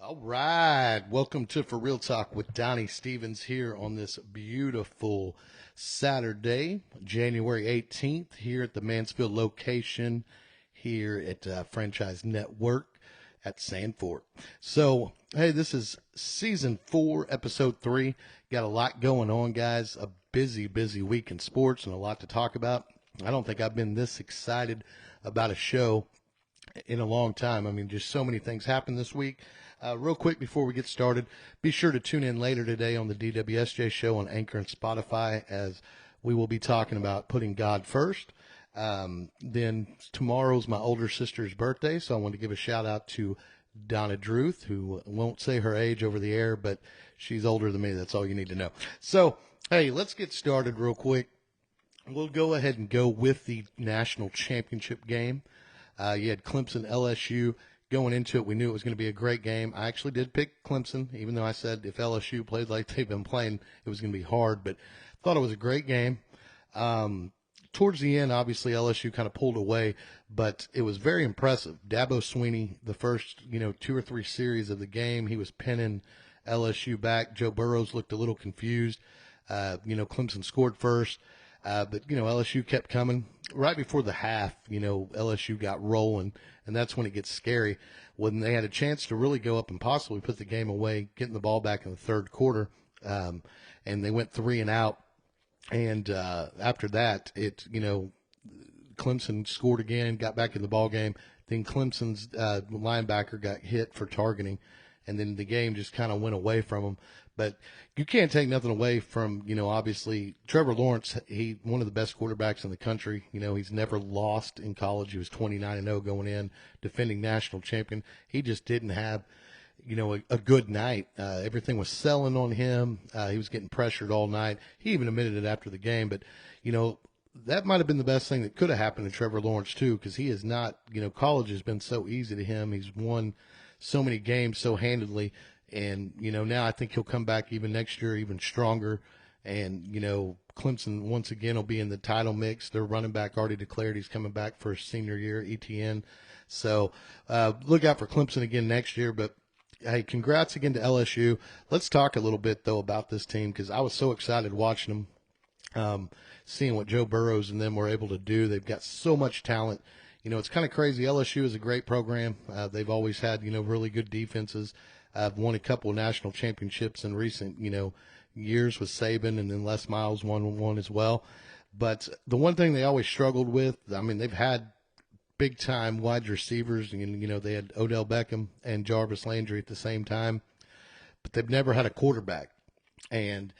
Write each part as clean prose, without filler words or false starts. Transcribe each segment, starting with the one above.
All right. Welcome to For Real Talk with Donnie Stevens here on this beautiful Saturday, January 18th, here at the Mansfield location here at Franchise Network at Sandford. So, hey, this is season 4, episode 3. Got a lot going on, guys. A busy, busy week in sports and a lot to talk about. I don't think I've been this excited about a show in a long time. I mean, just so many things happened this week. Real quick before we get started, be sure to tune in later today on the DWSJ show on Anchor and Spotify as we will be talking about putting God first. Then tomorrow's my older sister's birthday, so I want to give a shout out to Donna Druth, who won't say her age over the air, but she's older than me. That's all you need to know. So, hey, let's get started real quick. We'll go ahead and go with the national championship game. You had Clemson LSU going into it. We knew it was going to be a great game. I actually did pick Clemson, even though I said if LSU played like they've been playing, it was going to be hard. But thought it was a great game. Towards the end, obviously LSU kind of pulled away, but it was very impressive. Dabo Swinney, the first 2 or 3 series of the game, he was pinning LSU back. Joe Burrows looked a little confused. Clemson scored first. But LSU kept coming. Right before the half, LSU got rolling, and that's when it gets scary. When they had a chance to really go up and possibly put the game away, getting the ball back in the third quarter, and they went 3 and out. And after that, Clemson scored again, got back in the ball game. Then Clemson's linebacker got hit for targeting, and then the game just kind of went away from them. But you can't take nothing away from, obviously Trevor Lawrence, one of the best quarterbacks in the country. He's never lost in college. He was 29-0 going in, defending national champion. He just didn't have, a good night. Everything was selling on him. He was getting pressured all night. He even admitted it after the game. But, that might have been the best thing that could have happened to Trevor Lawrence, too, because he is not, college has been so easy to him. He's won so many games so handedly. And, now I think he'll come back even next year, even stronger. And, Clemson once again will be in the title mix. Their running back already declared he's coming back for his senior year, ETN. So look out for Clemson again next year. But, hey, congrats again to LSU. Let's talk a little bit, though, about this team because I was so excited watching them, seeing what Joe Burrows and them were able to do. They've got so much talent. It's kind of crazy. LSU is a great program. They've always had, really good defenses. I've won a couple of national championships in recent, years with Saban, and then Les Miles won one as well. But the one thing they always struggled with, I mean, they've had big-time wide receivers. And, they had Odell Beckham and Jarvis Landry at the same time. But they've never had a quarterback. And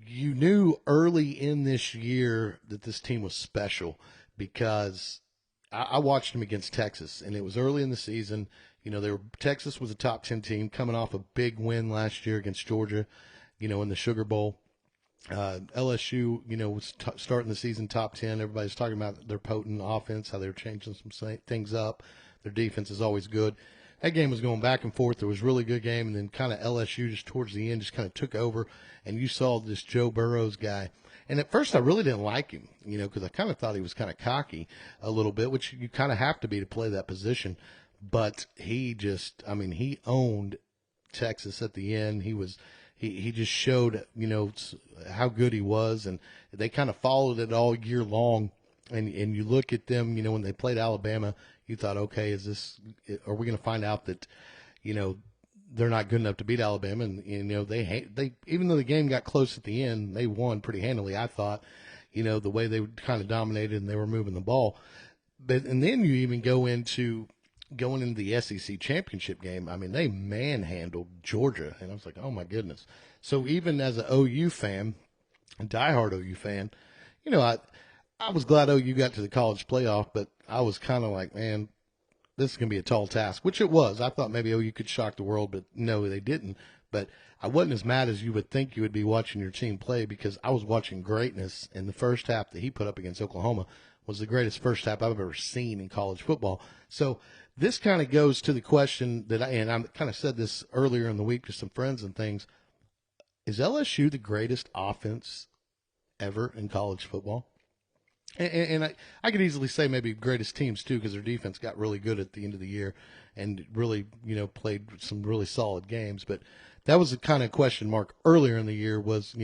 you knew early in this year that this team was special because I watched them against Texas, and it was early in the season. Texas was a top 10 team coming off a big win last year against Georgia, in the Sugar Bowl. LSU, was starting the season top 10. Everybody's talking about their potent offense, how they were changing some things up. Their defense is always good. That game was going back and forth. It was a really good game, and then kind of LSU just towards the end just kind of took over, and you saw this Joe Burrows guy. And at first I really didn't like him, because I kind of thought he was kind of cocky a little bit, which you kind of have to be to play that position. But he owned Texas at the end. He just showed, how good he was, and they kind of followed it all year long. And you look at them, when they played Alabama, you thought, okay, are we going to find out that, they're not good enough to beat Alabama? And, they even though the game got close at the end, they won pretty handily, I thought, the way they kind of dominated and they were moving the ball. And then you even going into the SEC championship game, I mean, they manhandled Georgia, and I was like, oh my goodness. So even as an OU fan, a diehard OU fan, I was glad OU got to the college playoff, but I was kind of like, man, this is going to be a tall task, which it was. I thought maybe OU could shock the world, but no, they didn't. But I wasn't as mad as you would think you would be watching your team play because I was watching greatness, and the first half that he put up against Oklahoma was the greatest first half I've ever seen in college football. So this kind of goes to the question that I kind of said this earlier in the week to some friends and things. Is LSU the greatest offense ever in college football? And I could easily say maybe greatest teams too, because their defense got really good at the end of the year and really, played some really solid games. But that was a kind of question mark earlier in the year was,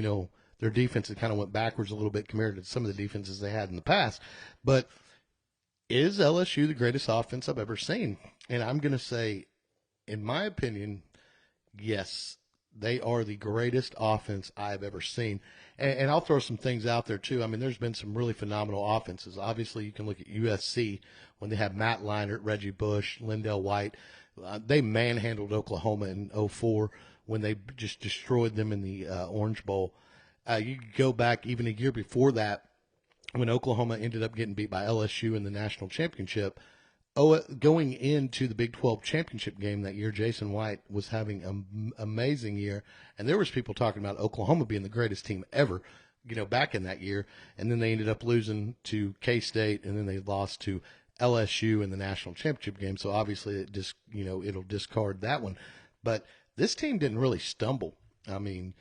their defense had kind of went backwards a little bit compared to some of the defenses they had in the past. But is LSU the greatest offense I've ever seen? And I'm going to say, in my opinion, yes, they are the greatest offense I've ever seen. And I'll throw some things out there, too. I mean, there's been some really phenomenal offenses. Obviously, you can look at USC when they have Matt Leinart, Reggie Bush, Lindell White. They manhandled Oklahoma in '04 when they just destroyed them in the Orange Bowl. You could go back even a year before that when Oklahoma ended up getting beat by LSU in the national championship. Oh, going into the Big 12 championship game that year, Jason White was having an amazing year, and there was people talking about Oklahoma being the greatest team ever, back in that year. And then they ended up losing to K-State, and then they lost to LSU in the national championship game. So obviously, it'll discard that one. But this team didn't really stumble. I mean,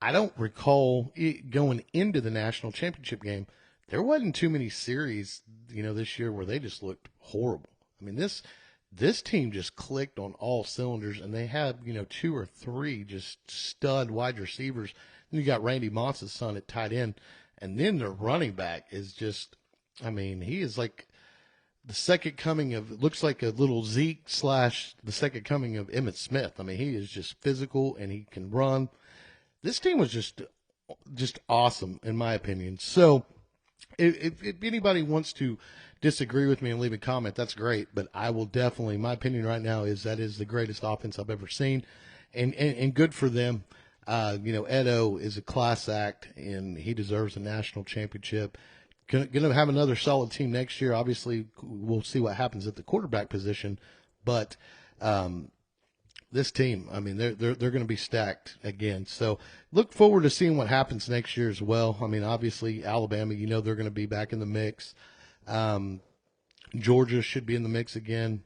I don't recall going into the national championship game. There wasn't too many series, this year where they just looked horrible. I mean, this team just clicked on all cylinders, and they had, two or three just stud wide receivers. Then you got Randy Moss's son at tight end, and then their running back is just, I mean, he is like the second coming of, it looks like a little Zeke / the second coming of Emmitt Smith. I mean, he is just physical, and he can run. This team was just awesome, in my opinion. So, if anybody wants to disagree with me and leave a comment, that's great. But I will definitely, my opinion right now is that is the greatest offense I've ever seen, and good for them. Edo is a class act, and he deserves a national championship. Going to have another solid team next year. Obviously, we'll see what happens at the quarterback position, but this team, I mean, they're going to be stacked again. So look forward to seeing what happens next year as well. I mean, obviously Alabama, they're going to be back in the mix. Georgia should be in the mix again.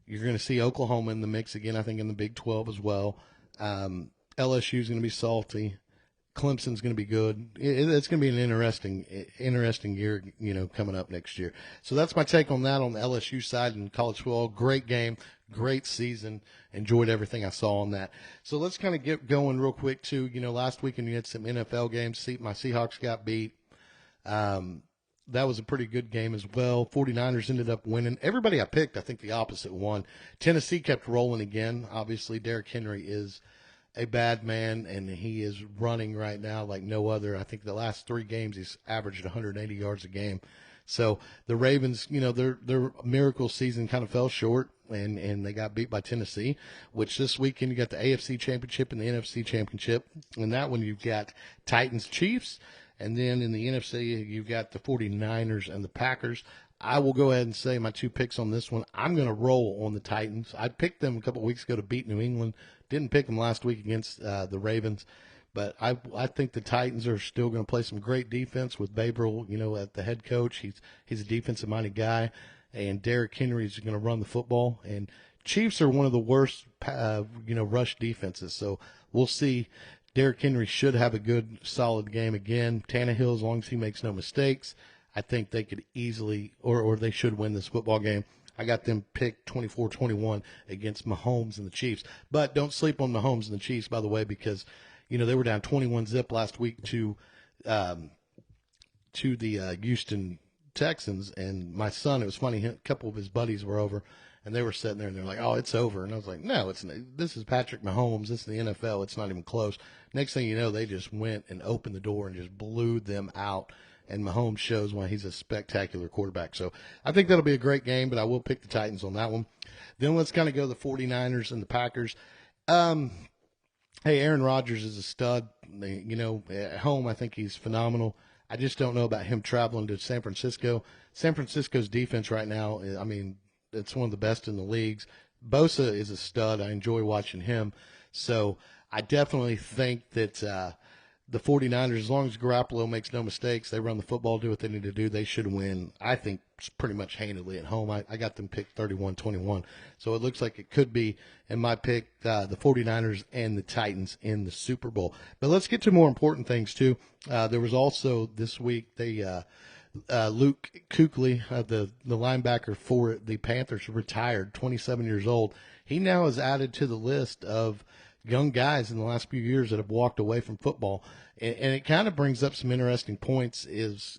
You're going to see Oklahoma in the mix again, I think, in the Big 12 as well. LSU is going to be salty. Clemson's going to be good. It's going to be an interesting year, coming up next year. So that's my take on that on the LSU side in college football. Great game, great season. Enjoyed everything I saw on that. So let's kind of get going real quick too. Last weekend you had some NFL games. My Seahawks got beat. That was a pretty good game as well. 49ers ended up winning. Everybody I picked, I think the opposite won. Tennessee kept rolling again. Obviously, Derrick Henry is a bad man, and he is running right now like no other. I think the last 3 games he's averaged 180 yards a game. So the Ravens, their miracle season kind of fell short, and they got beat by Tennessee, which this weekend you got the AFC Championship and the NFC Championship. And that one you've got Titans Chiefs, and then in the NFC you've got the 49ers and the Packers. I will go ahead and say my 2 picks on this one. I'm going to roll on the Titans. I picked them a couple weeks ago to beat New England. Didn't pick them last week against the Ravens. But I think the Titans are still going to play some great defense with Babril, at the head coach. He's a defensive-minded guy. And Derrick Henry is going to run the football. And Chiefs are one of the worst, rush defenses. So we'll see. Derrick Henry should have a good, solid game again. Tannehill, as long as he makes no mistakes, I think they could easily, or they should win this football game. I got them picked 24-21 against Mahomes and the Chiefs. But don't sleep on Mahomes and the Chiefs, by the way, because, they were down 21-0 last week to the Houston Texans. And my son, it was funny, a couple of his buddies were over, and they were sitting there, and they're like, oh, it's over. And I was like, no, it's not. This is Patrick Mahomes. This is the NFL. It's not even close. Next thing you know, they just went and opened the door and just blew them out. And Mahomes shows why he's a spectacular quarterback. So I think that'll be a great game, but I will pick the Titans on that one. Then let's kind of go to the 49ers and the Packers. Hey, Aaron Rodgers is a stud. At home, I think he's phenomenal. I just don't know about him traveling to San Francisco. San Francisco's defense right now, I mean, it's one of the best in the leagues. Bosa is a stud. I enjoy watching him. So I definitely think that the 49ers, as long as Garoppolo makes no mistakes, they run the football, do what they need to do, they should win, I think, pretty much handily at home. I got them picked 31-21. So it looks like it could be, in my pick, the 49ers and the Titans in the Super Bowl. But let's get to more important things, too. There was also this week, Luke Kuechly, the linebacker for the Panthers, retired, 27 years old. He now is added to the list of young guys in the last few years that have walked away from football. And it kind of brings up some interesting points is,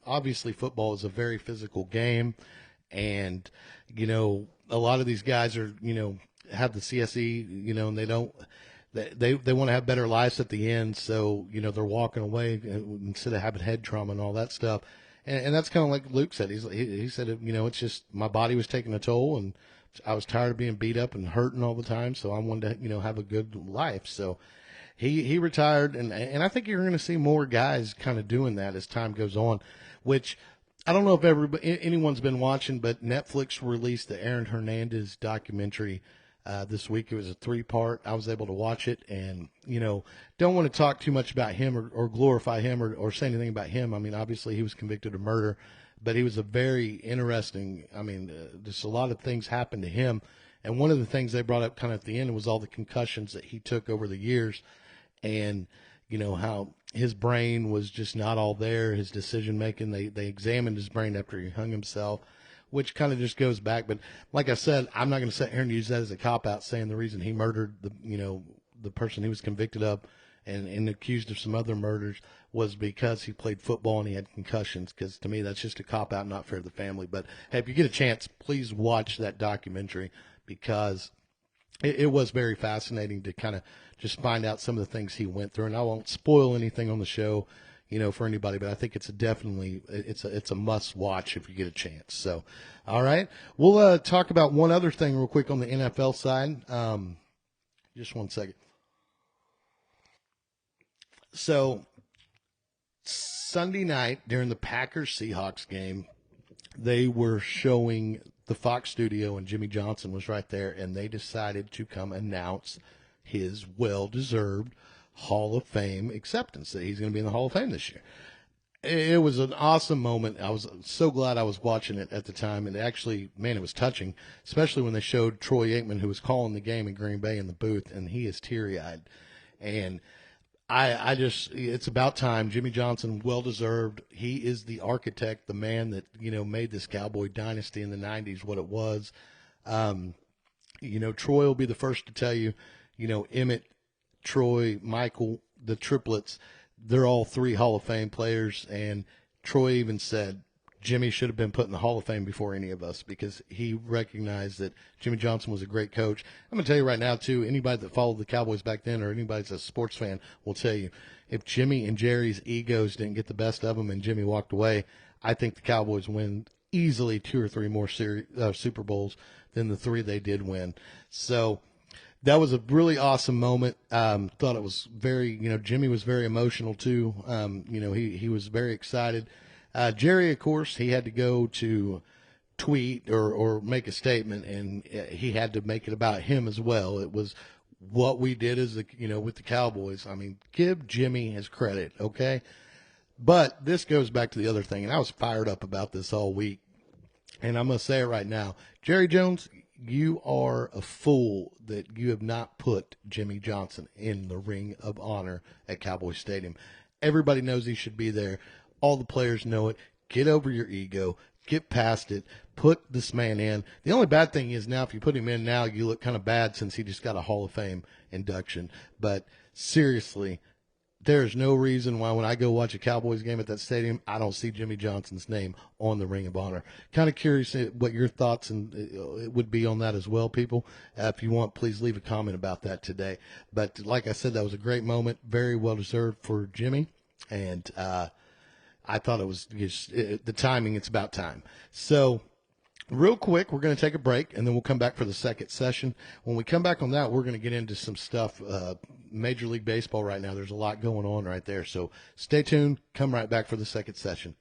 obviously football is a very physical game. And, a lot of these guys are, have the CSE, and they don't, they want to have better lives at the end. So, they're walking away instead of having head trauma and all that stuff. And that's kind of like Luke said. He said, it's just my body was taking a toll and I was tired of being beat up and hurting all the time. So I wanted to, have a good life. So he retired. And I think you're going to see more guys kind of doing that as time goes on, which I don't know if anyone's been watching, but Netflix released the Aaron Hernandez documentary this week. It was a 3-part. I was able to watch it, and don't want to talk too much about him or glorify him or say anything about him. I mean, obviously he was convicted of murder, but he was a very interesting. I mean, just a lot of things happened to him, and one of the things they brought up kind of at the end was all the concussions that he took over the years, and how his brain was just not all there, his decision making. They examined his brain after he hung himself, which kind of just goes back. But like I said, I'm not going to sit here and use that as a cop out saying the reason he murdered the person he was convicted of and accused of some other murders was because he played football and he had concussions, because to me that's just a cop out, not fair to the family. But hey, if you get a chance, please watch that documentary, because it was very fascinating to kind of just find out some of the things he went through. And I won't spoil anything on the show, for anybody, but I think it's a must watch if you get a chance. So, all right, we'll talk about one other thing real quick on the NFL side. Just one second. So Sunday night during the Packers Seahawks game, they were showing the Fox studio, and Jimmy Johnson was right there, and they decided to come announce his well-deserved Hall of Fame acceptance, that he's going to be in the Hall of Fame this year. It was an awesome moment. I was so glad I was watching it at the time, and actually, man, it was touching, especially when they showed Troy Aikman, who was calling the game in Green Bay, in the booth, and he is teary-eyed. And it's about time. Jimmy Johnson, well-deserved. He is the architect, the man that, made this Cowboy dynasty in the 90s what it was. Troy will be the first to tell you, Emmett, Troy, Michael, the triplets, they're all 3 Hall of Fame players. And Troy even said Jimmy should have been put in the Hall of Fame before any of us, because he recognized that Jimmy Johnson was a great coach. I'm going to tell you right now, too, anybody that followed the Cowboys back then or anybody that's a sports fan will tell you, if Jimmy and Jerry's egos didn't get the best of them and Jimmy walked away, I think the Cowboys win easily 2 or 3 more Super Bowls than the 3 they did win. So that was a really awesome moment. Thought it was very, Jimmy was very emotional too. He was very excited. Jerry, of course, he had to go to tweet or make a statement, and he had to make it about him as well. It was what we did as with the Cowboys. I mean, give Jimmy his credit, okay? But this goes back to the other thing, and I was fired up about this all week, and I'm going to say it right now. Jerry Jones, you are a fool that you have not put Jimmy Johnson in the Ring of Honor at Cowboy Stadium. Everybody knows he should be there. All the players know it. Get over your ego. Get past it. Put this man in. The only bad thing is now if you put him in now, you look kind of bad since he just got a Hall of Fame induction. But seriously, there's no reason why when I go watch a Cowboys game at that stadium, I don't see Jimmy Johnson's name on the Ring of Honor. Kind of curious what your thoughts and it would be on that as well, people. If you want, please leave a comment about that today. But like I said, that was a great moment. Very well deserved for Jimmy. And I thought it was just the timing. It's about time. So real quick, we're going to take a break, and then we'll come back for the second session. When we come back on that, we're going to get into some stuff, Major League Baseball right now. There's a lot going on right there. So stay tuned. Come right back for the second session.